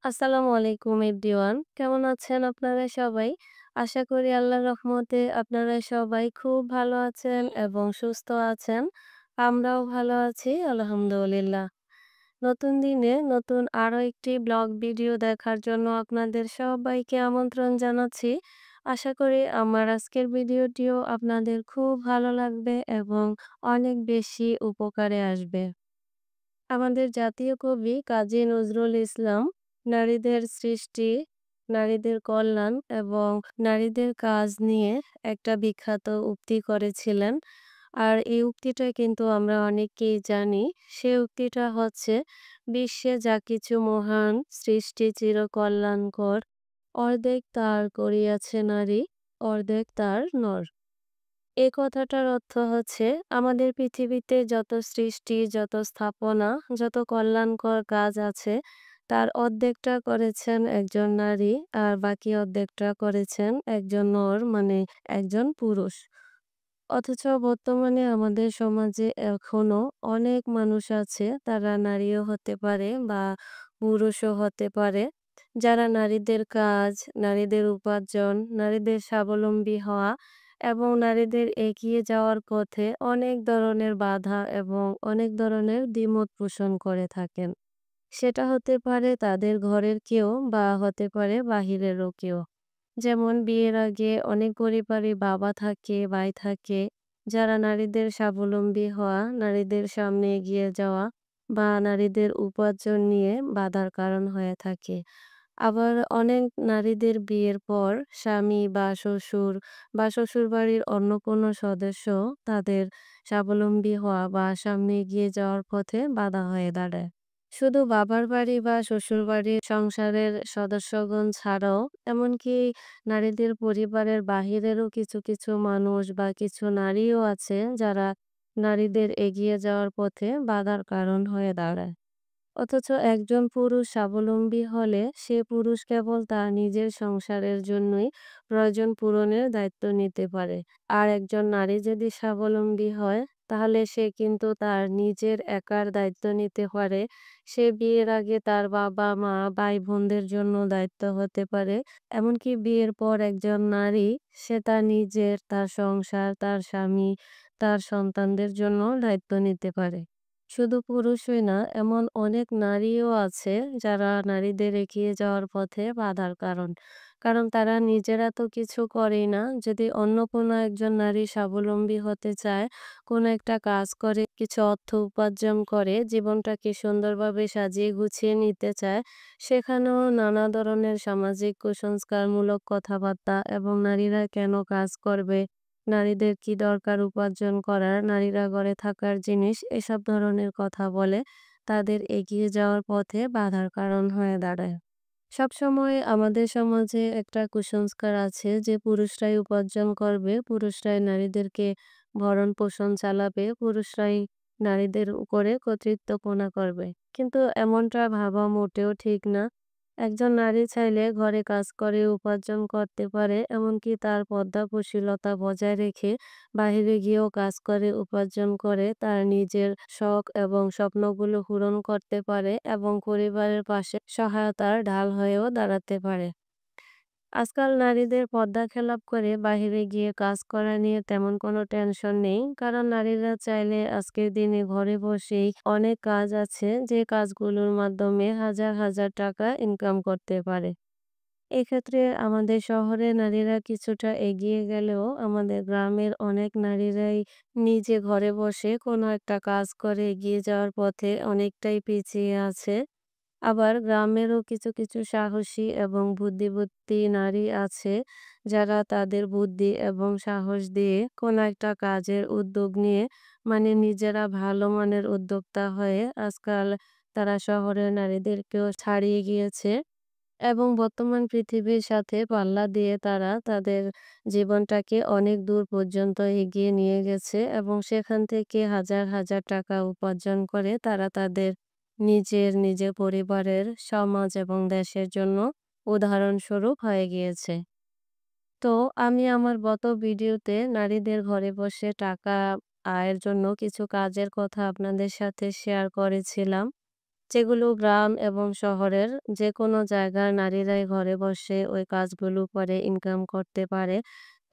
আসসালামু আলাইকুম এভরিওয়ান। কেমন আছেন আপনারা সবাই? আশা করি আল্লাহর রহমতে আপনারা সবাই খুব ভালো আছেন এবং সুস্থ আছেন। আমরাও ভালো আছি আলহামদুলিল্লাহ। নতুন দিনে নতুন আরো একটি ব্লগ ভিডিও দেখার জন্য আপনাদের সবাইকে আমন্ত্রণ জানাচ্ছি। আশা করি আমার আজকের ভিডিওটিও আপনাদের খুব ভালো লাগবে এবং অনেক বেশি উপকারে আসবে। আমাদের জাতীয় কবি কাজী নজরুল ইসলাম নারীদের সৃষ্টি, নারীদের কল্যাণ এবং নারীদের কাজ নিয়ে একটা বিখ্যাত উক্তি করেছিলেন। আর এই উক্তিটা কিন্তু আমরা অনেকেই জানি। সে উক্তিটা হচ্ছে, "বিশ্বে যা কিছু মহান, সৃষ্টি চিরকল্যাণকর, অর্ধেক তার করিয়াছে নারী, অর্ধেক তার নর।" এই কথাটার অর্থ হচ্ছে, আমাদের পৃথিবীতে যত সৃষ্টি, যত স্থাপনা, যত কল্যাণকর কাজ আছে, তার অর্ধেকটা করেছেন একজন নারী আর বাকি অর্ধেকটা করেছেন একজন নর, মানে একজন পুরুষ। অথচ বর্তমানে আমাদের সমাজে এখনো অনেক মানুষ আছে, তারা নারীও হতে পারে বা পুরুষও হতে পারে, যারা নারীদের কাজ, নারীদের উপার্জন, নারীদের স্বাবলম্বী হওয়া এবং নারীদের এগিয়ে যাওয়ার পথে অনেক ধরনের বাধা এবং অনেক ধরনের দ্বিমত পোষণ করে থাকেন। সেটা হতে পারে তাদের ঘরের কেউ বা হতে পারে বাহিরেরও কেউ। যেমন বিয়ের আগে অনেক পরিবারে বাবা থাকে, ভাই থাকে, যারা নারীদের স্বাবলম্বী হওয়া, নারীদের সামনে এগিয়ে যাওয়া বা নারীদের উপার্জন নিয়ে বাধার কারণ হয়ে থাকে। আবার অনেক নারীদের বিয়ের পর স্বামী বা শ্বশুরবাড়ির অন্য কোনো সদস্য তাদের স্বাবলম্বী হওয়া বা সামনে এগিয়ে যাওয়ার পথে বাধা হয়ে দাঁড়ায়। শুধু বাবার বাড়ি বা শ্বশুরবাড়ির সংসারের সদস্যগণ ছাড়াও এমনকি নারীদের পরিবারের বাহিরেরও কিছু কিছু মানুষ বা কিছু নারীও আছে, যারা নারীদের এগিয়ে যাওয়ার পথে বাধার কারণ হয়ে দাঁড়ায়। অথচ একজন পুরুষ স্বাবলম্বী হলে সে পুরুষ কেবল তার নিজের সংসারের জন্যই প্রয়োজন পূরণের দায়িত্ব নিতে পারে। আর একজন নারী যদি স্বাবলম্বী হয়, তাহলে সে কিন্তু তার নিজের একার দায়িত্ব নিতে পারে। সে বিয়ের আগে তার বাবা মা ভাই বোনদের জন্য দায়িত্ব হতে পারে। এমনকি বিয়ের পর একজন নারী, সে তার নিজের, তার সংসার, তার স্বামী, তার সন্তানদের জন্য দায়িত্ব নিতে পারে। শুধু পুরুষই না, এমন অনেক নারীও আছে যারা নারীদের এগিয়ে যাওয়ার পথে বাধার কারণ। কারণ তারা নিজেরা তো কিছু করেই না। যদি অন্য কোনো একজন নারী স্বাবলম্বী হতে চায়, কোনো একটা কাজ করে, কিছু অর্থ উপার্জন করে, জীবনটাকে সুন্দরভাবে সাজিয়ে গুছিয়ে নিতে চায়, সেখানেও নানা ধরনের সামাজিক কুসংস্কারমূলক কথাবার্তা এবং নারীরা কেন কাজ করবে, নারীদের কি দরকার উপার্জন করার, নারীরা ঘরে থাকার জিনিস, এসব ধরনের কথা বলে তাদের এগিয়ে যাওয়ার পথে বাধার কারণ হয়ে দাঁড়ায়। সবসময় আমাদের সমাজে একটা কুসংস্কার আছে যে পুরুষরাই উপার্জন করবে, পুরুষরাই নারীদেরকে ভরণ পোষণ চালাবে, পুরুষরাই নারীদের উপরে কর্তৃত্বপনা করবে। কিন্তু এমনটা ভাবা মোটেও ঠিক না। একজন নারী চাইলে ঘরে কাজ করে উপার্জন করতে পারে, এমনকি তার পর্দাপ্রশীলতা বজায় রেখে বাহিরে গিয়েও কাজ করে উপার্জন করে তার নিজের শখ এবং স্বপ্নগুলো পূরণ করতে পারে এবং পরিবারের পাশে সহায়তার ঢাল হয়েও দাঁড়াতে পারে। আজকাল নারীদের পর্দা খেলাপ করে বাহিরে গিয়ে কাজ করা নিয়ে তেমন কোনো টেনশন নেই। কারণ নারীরা চাইলে আজকের দিনে ঘরে বসেই অনেক কাজ আছে, যে কাজগুলোর মাধ্যমে হাজার হাজার টাকা ইনকাম করতে পারে। এক্ষেত্রে আমাদের শহরের নারীরা কিছুটা এগিয়ে গেলেও আমাদের গ্রামের অনেক নারীরাই নিজে ঘরে বসে কোনো একটা কাজ করে এগিয়ে যাওয়ার পথে অনেকটাই পিছিয়ে আছে। আবার গ্রামেরও কিছু কিছু সাহসী এবং বুদ্ধিবতী নারী আছে, যারা তাদের বুদ্ধি এবং সাহস দিয়ে কোনো একটা কাজের উদ্যোগ নিয়ে, মানে নিজেরা ভালো মানের উদ্যোক্তা হয়ে আজকাল তারা শহরের নারীদেরকেও ছাড়িয়ে গিয়েছে এবং বর্তমান পৃথিবীর সাথে পাল্লা দিয়ে তারা তাদের জীবনটাকে অনেক দূর পর্যন্ত এগিয়ে নিয়ে গেছে এবং সেখান থেকে হাজার হাজার টাকা উপার্জন করে তারা তাদের নিজের পরিবারের, সমাজ এবং দেশের জন্য উদাহরণস্বরূপ হয়ে গিয়েছে। তো আমি আমার গত ভিডিওতে নারীদের ঘরে বসে টাকা আয়ের জন্য কিছু কাজের কথা আপনাদের সাথে শেয়ার করেছিলাম। যেগুলো গ্রাম এবং শহরের যেকোনো জায়গার নারীরাই ঘরে বসে ওই কাজগুলো করে ইনকাম করতে পারে।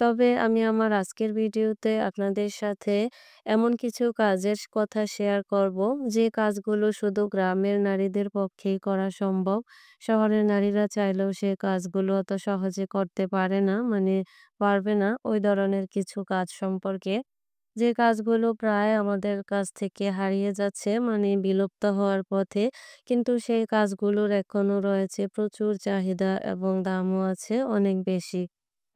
তবে আমি আমার আজকের ভিডিওতে আপনাদের সাথে এমন কিছু কাজের কথা শেয়ার করব, যে কাজগুলো শুধু গ্রামের নারীদের পক্ষেই করা সম্ভব। শহরের নারীরা চাইলেও সে কাজগুলো অত সহজে করতে পারে না, পারবে না ওই ধরনের কিছু কাজ সম্পর্কে। যে কাজগুলো প্রায় আমাদের কাছ থেকে হারিয়ে যাচ্ছে, বিলুপ্ত হওয়ার পথে। কিন্তু সেই কাজগুলোর এখনো রয়েছে প্রচুর চাহিদা এবং দামও আছে অনেক বেশি।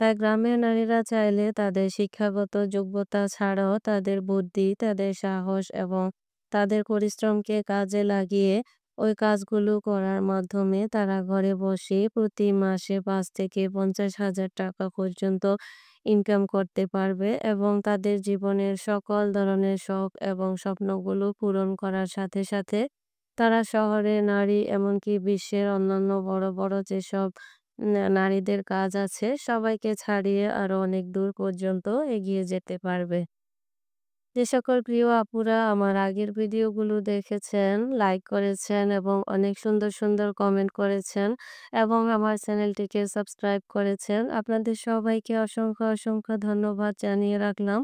তাই গ্রামের নারীরা চাইলে তাদের শিক্ষাগত যোগ্যতা ছাড়াও তাদের বুদ্ধি, তাদের সাহস এবং তাদের পরিশ্রমকে কাজে লাগিয়ে ওই কাজগুলো করার মাধ্যমে তারা ঘরে বসে প্রতি মাসে ৫ থেকে ৫০,০০০ টাকা পর্যন্ত ইনকাম করতে পারবে এবং তাদের জীবনের সকল ধরনের শখ এবং স্বপ্নগুলো পূরণ করার সাথে সাথে তারা শহরে নারী এমনকি বিশ্বের অন্যান্য বড় বড় যেসব নারীদের কাজ আছে সবাইকে ছাড়িয়ে আরো অনেক দূর পর্যন্ত এগিয়ে যেতে পারবে। যে সকল প্রিয় আপুরা আমার আগের ভিডিওগুলো দেখেছেন, লাইক করেছেন এবং অনেক সুন্দর সুন্দর কমেন্ট করেছেন এবং আমার চ্যানেলটিকে সাবস্ক্রাইব করেছেন, আপনাদের সবাইকে অসংখ্য অসংখ্য ধন্যবাদ জানিয়ে রাখলাম।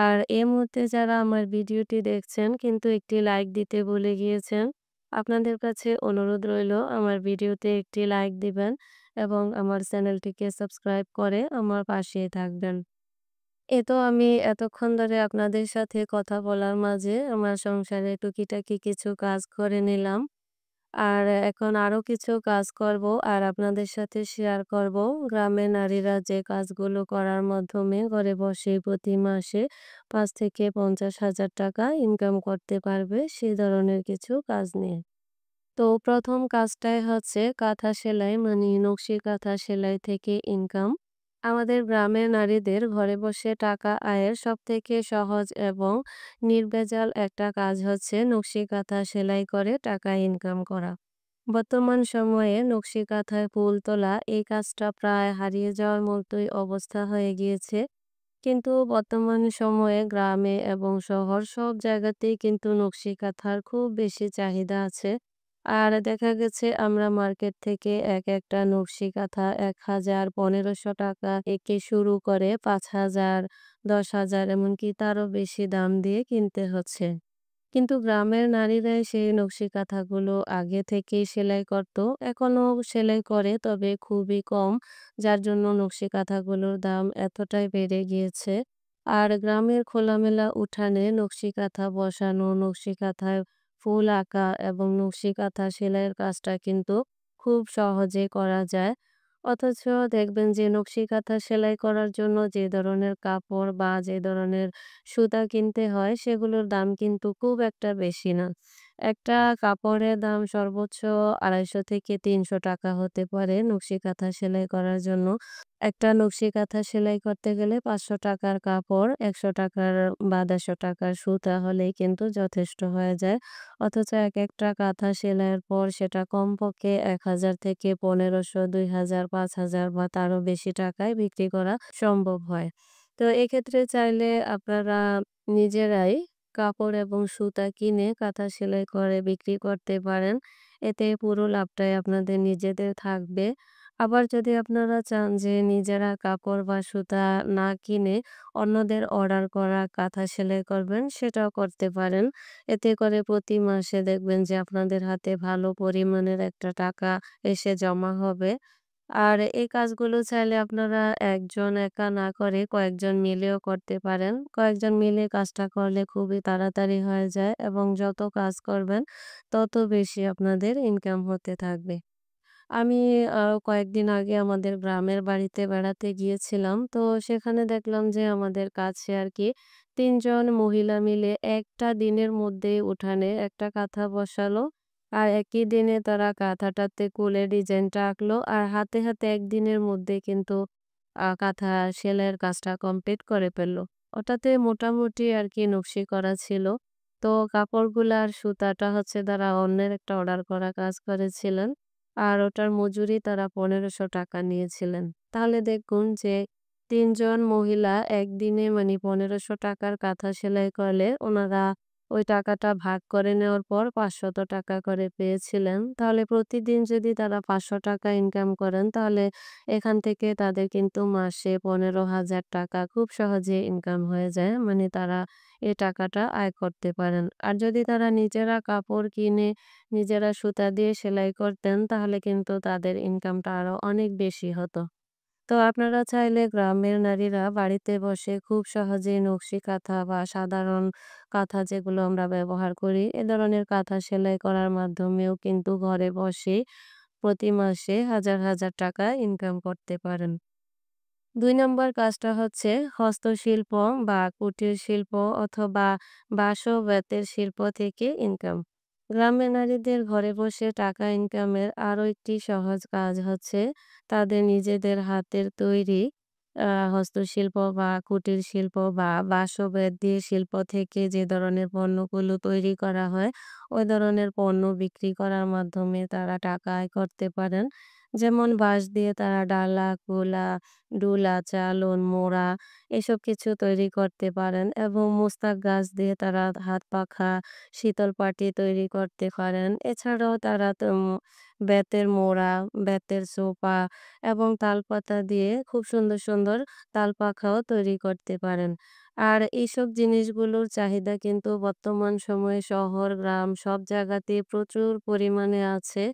আর এই মুহূর্তে যারা আমার ভিডিওটি দেখছেন কিন্তু একটি লাইক দিতে ভুলে গিয়েছেন, আপনাদের কাছে অনুরোধ রইল আমার ভিডিওতে একটি লাইক দিবেন এবং আমার চ্যানেলটিকে সাবস্ক্রাইব করে আমার পাশেই থাকবেন। তো আমি এতক্ষণ ধরে আপনাদের সাথে কথা বলার মাঝে আমার সংসারে টুকিটাকি কিছু কাজ করে নিলাম। আর এখন আরো কিছু কাজ করব আর আপনাদের সাথে শেয়ার করব। গ্রামের নারীরা যে কাজগুলো করার মাধ্যমে ঘরে বসে প্রতি মাসে ৫ থেকে ৫০,০০০ টাকা ইনকাম করতে পারবে, সেই ধরনের কিছু কাজ নিয়ে। তো ১ম কাজটাই হচ্ছে কাঁথা সেলাই, নকশি কাঁথা সেলাই থেকে ইনকাম। আমাদের গ্রামের নারীদের ঘরে বসে টাকা আয়ের সবথেকে সহজ এবং নির্ভেজাল একটা কাজ হচ্ছে নকশি কাঁথা সেলাই করে টাকা ইনকাম করা। বর্তমান সময়ে নকশি কাঁথায় ফুল তোলা এই কাজটা প্রায় হারিয়ে যাওয়ার মতোই অবস্থা হয়ে গিয়েছে। কিন্তু বর্তমান সময়ে গ্রামে এবং শহর সব জায়গাতেই কিন্তু নকশি কাঁথার খুব বেশি চাহিদা আছে। আর দেখা গেছে আমরা মার্কেট থেকে একটা নকশি কাঁথা ১,০০০, ১৫০০ টাকা থেকে শুরু করে ৫,০০০, ১০,০০০ এমনকি তারও বেশি দাম দিয়ে কিনতে হচ্ছে। কিন্তু গ্রামের নারীরাই সেই নকশি কাঁথাগুলো আগে থেকেই সেলাই করত। এখনো সেলাই করে, তবে খুবই কম। যার জন্য নকশি কাঁথাগুলোর দাম এতটাই বেড়ে গিয়েছে। আর গ্রামের খোলামেলা উঠানে নকশি কাঁথা বসানো, নকশি কাঁথায় ফুল আঁকা এবং নকশি কাঁথা সেলাইয়ের কাজটা কিন্তু খুব সহজে করা যায়। অথচ দেখবেন যে নকশি কাঁথা সেলাই করার জন্য যে ধরনের কাপড় বা যে ধরনের সুতা কিনতে হয় সেগুলোর দাম কিন্তু খুব একটা বেশি না। একটা কাপড়ের দাম সর্বোচ্চ ২৫০ থেকে ৩০০ টাকা হতে পারে নকশি কাঁথা সেলাই করার জন্য। একটা নকশি কাঁথা সেলাই করতে গেলে ৫০০ টাকার কাপড়, ১০০ টাকার বা ১৫০ টাকার সুতা হলেই কিন্তু যথেষ্ট হয়ে যায়। অথচ একটা কাঁথা সেলাইয়ের পর সেটা কমপক্ষে ১,০০০ থেকে ১৫০০, ২,০০০, ৫,০০০ বা তারও বেশি টাকায় বিক্রি করা সম্ভব হয়। তো এক্ষেত্রে চাইলে আপনারা নিজেরাই কাপড় এবং সুতা কিনে কাঁথা সেলাই করে বিক্রি করতে পারেন। এতে পুরো লাভটাই আপনাদের নিজেদের থাকবে। আবার যদি আপনারা চান যে নিজেরা কাপড় বা সুতা না কিনে অন্যদের অর্ডার করা কাঁথা সেলাই করবেন, সেটাও করতে পারেন। এতে করে প্রতি মাসে দেখবেন যে আপনাদের হাতে ভালো পরিমাণের একটা টাকা এসে জমা হবে। আর এই কাজগুলো চাইলে আপনারা একজন একা না করে কয়েকজন মিলেও করতে পারেন। কয়েকজন মিলে কাজটা করলে খুবই তাড়াতাড়ি হয়ে যায় এবং যত কাজ করবেন তত বেশি আপনাদের ইনকাম হতে থাকবে। আমি কয়েকদিন আগে আমাদের গ্রামের বাড়িতে বেড়াতে গিয়েছিলাম। তো সেখানে দেখলাম যে আমাদের কাছে ৩ জন মহিলা মিলে একটা দিনের মধ্যেই উঠানে একটা কাঁথা বসালো। আর একই দিনে তারা কাঁথাটাতে কুলের ডিজাইনটা আঁকলো। আর হাতে হাতে একদিনের মধ্যে কিন্তু কাঁথা সেলাইয়ের কাজটা কমপ্লিট করে ফেলল। ওটাতে মোটামুটি নকশি করা ছিল। তো কাপড়গুলা আর সুতাটা হচ্ছে তারা অন্যের একটা অর্ডার করা কাজ করেছিলেন। আর ওটার মজুরি তারা ১৫০০ টাকা নিয়েছিলেন। তাহলে দেখুন যে ৩ জন মহিলা একদিনে ১৫০০ টাকার কাঁথা সেলাই করলে ওনারা ওই টাকাটা ভাগ করে নেওয়ার পর ৳৫০০ করে পেয়েছিলেন। তাহলে প্রতিদিন যদি তারা ৳৫০০ ইনকাম করেন তাহলে এখান থেকে তাদের কিন্তু মাসে ৳১৫,০০০ খুব সহজেই ইনকাম হয়ে যায়। মানে তারা এই টাকাটা আয় করতে পারেন। আর যদি তারা নিজেরা কাপড় কিনে নিজেরা সুতা দিয়ে সেলাই করতেন তাহলে কিন্তু তাদের ইনকামটা আরো অনেক বেশি হতো। তো আপনারা চাইলে গ্রামের নারীরা বাড়িতে বসে খুব সহজেই নকশি কাঁথা বা সাধারণ কাঁথা যেগুলো আমরা ব্যবহার করি এ ধরনের কাঁথা সেলাই করার মাধ্যমেও কিন্তু ঘরে বসে প্রতি মাসে হাজার হাজার টাকা ইনকাম করতে পারেন। ২ নম্বর কাজটা হচ্ছে হস্তশিল্প বা কুটির শিল্প অথবা বাঁশ ও বেতের শিল্প থেকে ইনকাম। গ্রামের নারীদের ঘরে বসে টাকা ইনকামের আরও একটি সহজ কাজ হচ্ছে তাদের নিজেদের হাতের তৈরি হস্তশিল্প বা কুটির শিল্প বা বাঁশ ও বেত দিয়ে শিল্প থেকে যে ধরনের পণ্যগুলো তৈরি করা হয় ওই ধরনের পণ্য বিক্রি করার মাধ্যমে তারা টাকা আয় করতে পারেন। যেমন বাঁশ দিয়ে তারা ডালা, কুলা, ডুলা, চালন, মোড়া এসব কিছু তৈরি করতে পারেন এবং মুস্তাক গাছ দিয়ে তারা হাত পাখা, শীতল পাটি তৈরি করতে পারেন। এছাড়াও তারা বেতের মোড়া, বেতের সোফা এবং তালপাতা দিয়ে খুব সুন্দর, সুন্দর তালপাখাও তৈরি করতে পারেন। আর এইসব জিনিসগুলোর চাহিদা কিন্তু বর্তমান সময়ে শহর, গ্রাম সব জায়গাতেই প্রচুর পরিমাণে আছে।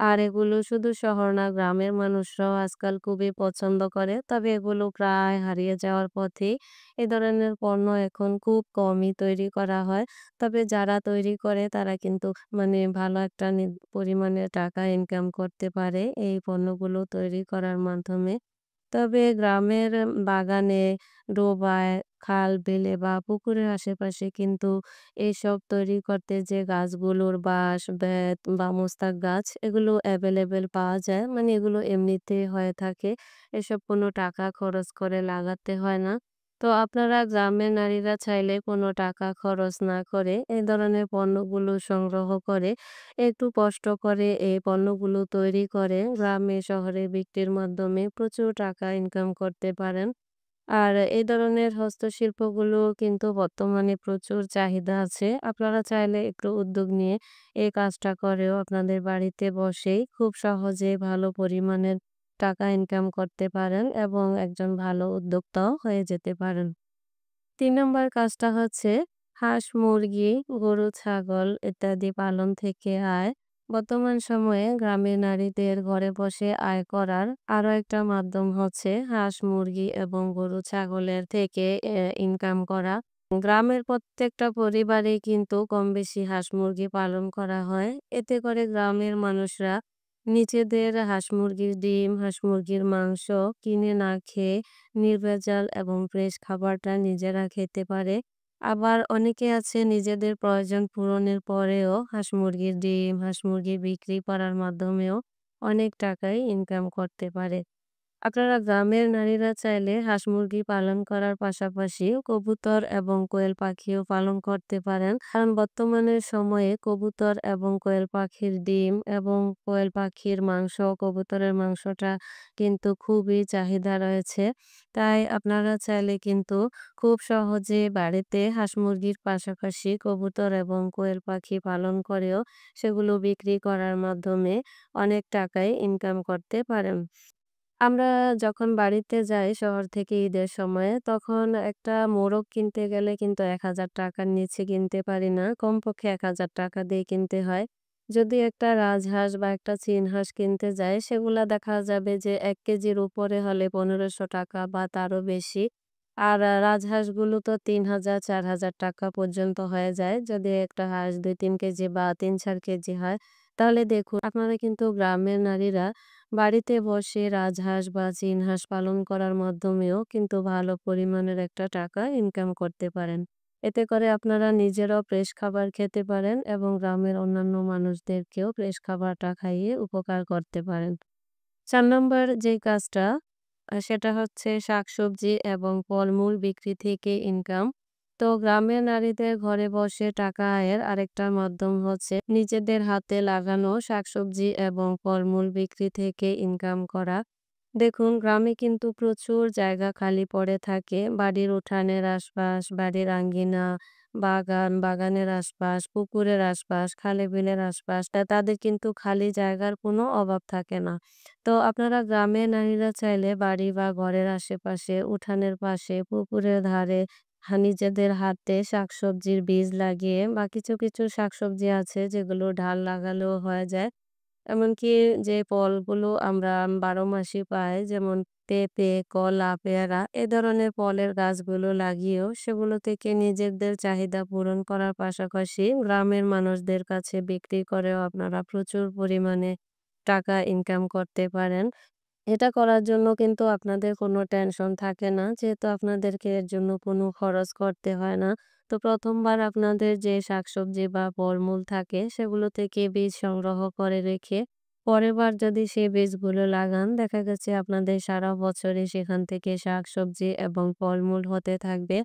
আর এগুলো শুধু শহর না গ্রামের মানুষরাও আজকাল খুবই পছন্দ করে। তবে এগুলো প্রায় হারিয়ে যাওয়ার পথেই। এ ধরনের পণ্য এখন খুব কমই তৈরি করা হয়। তবে যারা তৈরি করে তারা কিন্তু মানে ভালো একটা পরিমাণে টাকা ইনকাম করতে পারে এই পণ্যগুলো তৈরি করার মাধ্যমে। তবে গ্রামের বাগানে, ডোবায়, খাল, বিলে বা পুকুরের আশেপাশে কিন্তু এইসব তৈরি করতে যে গাছগুলোর বাঁশ, বেত বা মোস্তাক গাছ এগুলো এভেলেবেল পাওয়া যায়। মানে এগুলো এমনিতেই হয়ে থাকে। এসব কোনো টাকা খরচ করে লাগাতে হয় না। তো আপনারা গ্রামের নারীরা চাইলে কোনো টাকা খরচ না করে এই ধরনের পণ্যগুলো সংগ্রহ করে একটু কষ্ট করে এই পণ্যগুলো তৈরি করে গ্রামে শহরে বিক্রির মাধ্যমে প্রচুর টাকা ইনকাম করতে পারেন। আর এই ধরনের হস্তশিল্পগুলো কিন্তু বর্তমানে প্রচুর চাহিদা আছে। আপনারা চাইলে একটু উদ্যোগ নিয়ে এই কাজটা করেও আপনাদের বাড়িতে বসেই খুব সহজে ভালো পরিমাণের টাকা ইনকাম করতে পারেন এবং একজন ভালো উদ্যোক্তাও হয়ে যেতে পারেন। ৩ নম্বর কাজটা হচ্ছে হাঁস, মুরগি, গরু, ছাগল ইত্যাদি পালন থেকে আয়। বর্তমান সময়ে গ্রামের নারীদের ঘরে বসে আয় করার আরো একটা মাধ্যম হচ্ছে হাঁস, মুরগি এবং গরু, ছাগলের থেকে ইনকাম করা। গ্রামের প্রত্যেকটা পরিবারেই কিন্তু কমবেশি হাঁস, মুরগি পালন করা হয়। এতে করে গ্রামের মানুষরা নিজেদের হাঁস, মুরগির ডিম, হাঁস, মুরগির মাংস কিনে না খেয়ে নির্ভেজাল এবং ফ্রেশ খাবারটা নিজেরা খেতে পারে। আবার অনেকে আছে নিজেদের প্রয়োজন পূরণের পরেও হাঁস মুরগির ডিম, হাঁস মুরগি বিক্রি করার মাধ্যমেও অনেক টাকাই ইনকাম করতে পারে। আপনারা গ্রামের নারীরা চাইলে হাঁস মুরগি পালন করার পাশাপাশি কবুতর এবং কোয়েল পাখিও পালন করতে পারেন কারণ বর্তমানে সময়ে কবুতর এবং কোয়েল পাখির ডিম এবং কোয়েল পাখির মাংস কবুতরের মাংসটা কিন্তু খুবই চাহিদা রয়েছে তাই আপনারা চাইলে কিন্তু খুব সহজে বাড়িতে হাঁস মুরগির পাশাপাশি কবুতর এবং কোয়েল পাখি পালন করেও সেগুলো বিক্রি করার মাধ্যমে অনেক টাকাই ইনকাম করতে পারেন। আমরা যখন বাড়িতে যাই শহর থেকে ঈদের সময়ে, তখন একটা মোরগ কিনতে গেলে কিন্তু ৳১,০০০ র নিচে কিনতে পারি না। কমপক্ষে ৳১,০০০ দিয়ে কিনতে হয়। যদি একটা রাজহাঁস বা একটা চীন হাঁস কিনতে যাই, সেগুলা দেখা যাবে যে ১ কেজির উপরে হলে ৳১৫০০ বা তারও বেশি। আর রাজহাঁসগুলো তো ৳৩,০০০, ৳৪,০০০ পর্যন্ত হয়ে যায়। যদি একটা হাঁস ২-৩ কেজি বা ৩-৪ কেজি হয়। তাহলে দেখুন আপনারা কিন্তু গ্রামের নারীরা বাড়িতে বসে রাজহাঁস বা চীন হাঁস পালন করার মাধ্যমেও কিন্তু ভালো পরিমাণের একটা টাকা ইনকাম করতে পারেন। এতে করে আপনারা নিজেরাও ফ্রেশ খাবার খেতে পারেন এবং গ্রামের অন্যান্য মানুষদেরকেও ফ্রেশ খাবারটা খাইয়ে উপকার করতে পারেন। ৪ নম্বর যে কাজটা সেটা হচ্ছে শাকসবজি এবং ফলমূল বিক্রি থেকে ইনকাম। তো গ্রামের নারীদের ঘরে বসে টাকা আয়ের আরেকটা মাধ্যম হচ্ছে নিজেদের হাতে লাগানো শাকসবজি এবং ফলমূল বিক্রি থেকে ইনকাম করা। দেখুন গ্রামে কিন্তু প্রচুর জায়গা খালি পড়ে থাকে। বাড়ির উঠানের আশপাশ, বাড়ির আঙ্গিনা বাগান, বাগানের আশপাশ, পুকুরের আশপাশ, খালে-বিলের আশপাশ তাদের কিন্তু খালি জায়গার কোনো অভাব থাকে না। তো আপনারা গ্রামের নারীরা চাইলে বাড়ি বা ঘরের আশেপাশে, উঠানের পাশে, পুকুরের ধারে নিজেদের হাতে শাকসবজির বীজ লাগিয়ে বা কিছু শাকসবজি আছে যেগুলো ঢাল লাগালেও হয়ে যায়। এমনকি যে ফলগুলো আমরা ১২ মাসই পাই যেমন পেঁপে, কলা, পেয়ারা এ ধরনের ফলের গাছগুলো লাগিয়েও সেগুলো থেকে নিজেদের চাহিদা পূরণ করার পাশাপাশি গ্রামের মানুষদের কাছে বিক্রি করেও আপনারা প্রচুর পরিমাণে টাকা ইনকাম করতে পারেন। এটা করার জন্য কিন্তু আপনাদের কোনো টেনশন থাকে না। যেহেতু আপনাদেরকে এর জন্য কোনো খরচ করতে হয় না। তো ১ম বার আপনাদের যে শাকসবজি বা ফলমূল থাকে সেগুলো থেকে বীজ সংগ্রহ করে রেখে পরের বার যদি সেই বীজগুলো লাগান দেখা গেছে আপনাদের সারা বছরই সেখান থেকে শাকসবজি এবং ফলমূল হতে থাকবে।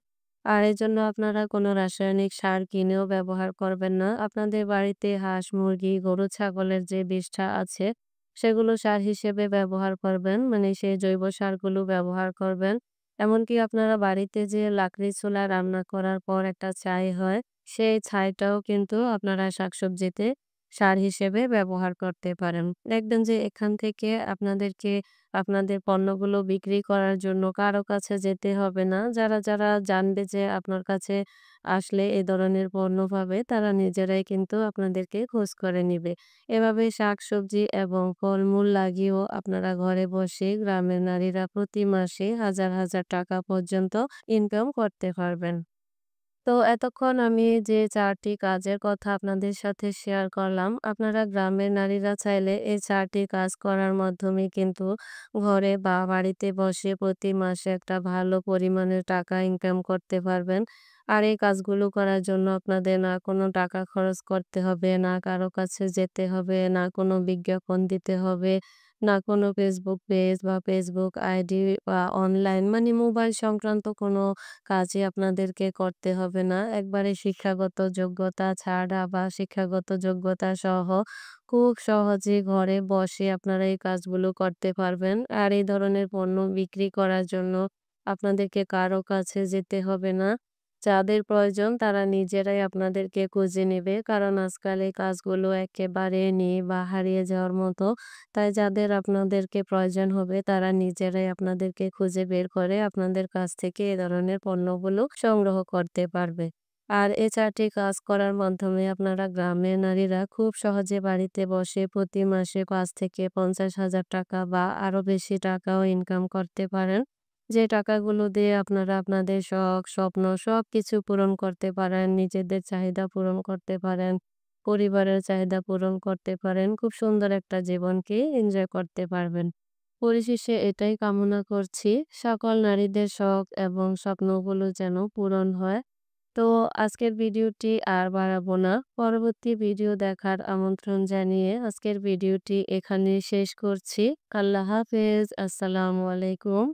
আর এজন্য আপনারা কোনো রাসায়নিক সার কিনেও ব্যবহার করবেন না। আপনাদের বাড়িতে হাঁস, মুরগি, গরু, ছাগলের যে বিষ্ঠা আছে সেগুলো সার হিসেবে ব্যবহার করবেন। মানে সেই জৈব সারগুলো ব্যবহার করবেন। এমনকি আপনারা বাড়িতে যে লাকড়ির চুলায় রান্না করার পর একটা ছাই হয়, সেই ছাইটাও কিন্তু আপনারা শাকসবজিতে সার হিসেবে ব্যবহার করতে পারেন। দেখবেন যে এখান থেকে আপনাদেরকে আপনাদের পণ্যগুলো বিক্রি করার জন্য কারো কাছে যেতে হবে না। যারা জানবে যে আপনার কাছে আসলে এ ধরনের পণ্য পাবে তারা নিজেরাই কিন্তু আপনাদেরকে খোঁজ করে নিবে। এভাবে শাকসবজি এবং ফলমূল লাগিয়েও আপনারা ঘরে বসে গ্রামের নারীরা প্রতি মাসে হাজার টাকা পর্যন্ত ইনকাম করতে পারবেন। তো এতক্ষণ আমি যে ৪ টি কাজের কথা আপনাদের সাথে শেয়ার করলাম, আপনারা গ্রামের নারীরা চাইলে এই ৪ টি কাজ করার মাধ্যমে কিন্তু ঘরে বা বাড়িতে বসে প্রতি মাসে একটা ভালো পরিমাণের টাকা ইনকাম করতে পারবেন। আর এই কাজগুলো করার জন্য আপনাদের না কোনো টাকা খরচ করতে হবে, না কারো কাছে যেতে হবে, না কোনো বিজ্ঞাপন দিতে হবে, না কোনো Facebook পেজ বা Facebook আইডি বা অনলাইন মানে মোবাইল সংক্রান্ত কোনো কাজই আপনাদেরকে করতে হবে না। একবারে শিক্ষাগত যোগ্যতা ছাড়া বা শিক্ষাগত যোগ্যতা সহ খুব সহজে ঘরে বসে আপনারা এই কাজগুলো করতে পারবেন। আর এই ধরনের পণ্য বিক্রি করার জন্য আপনাদেরকে কারো কাছে যেতে হবে না। যাদের প্রয়োজন তারা নিজেরাই আপনাদেরকে খুঁজে নেবে। কারণ আজকাল এই কাজগুলো একেবারে নেই বা হারিয়ে যাওয়ার মতো। তাই যাদের আপনাদেরকে প্রয়োজন হবে তারা নিজেরাই আপনাদেরকে খুঁজে বের করে আপনাদের কাছ থেকে এ ধরনের পণ্যগুলো সংগ্রহ করতে পারবে। আর এ ৪ টি কাজ করার মাধ্যমে আপনারা গ্রামের নারীরা খুব সহজে বাড়িতে বসে প্রতি মাসে ৫ থেকে ৫০,০০০ টাকা বা আরো বেশি টাকাও ইনকাম করতে পারেন। যে টাকাগুলো দিয়ে আপনারা আপনাদের শখ, স্বপ্ন সবকিছু পূরণ করতে পারেন, নিজেদের চাহিদা পূরণ করতে পারেন। পরিবারের চাহিদা পূরণ করতে পারেন। খুব সুন্দর একটা জীবনকে এনজয় করতে পারবেন। পরিশেষে এটাই কামনা করছি সকল নারীদের শখ এবং স্বপ্নগুলো যেন পূরণ হয়। তো আজকের ভিডিওটি আর বাড়াবো না। পরবর্তী ভিডিও দেখার আমন্ত্রণ জানিয়ে আজকের ভিডিওটি এখানেই শেষ করছি। আল্লাহ হাফেজ। আসসালামু আলাইকুম।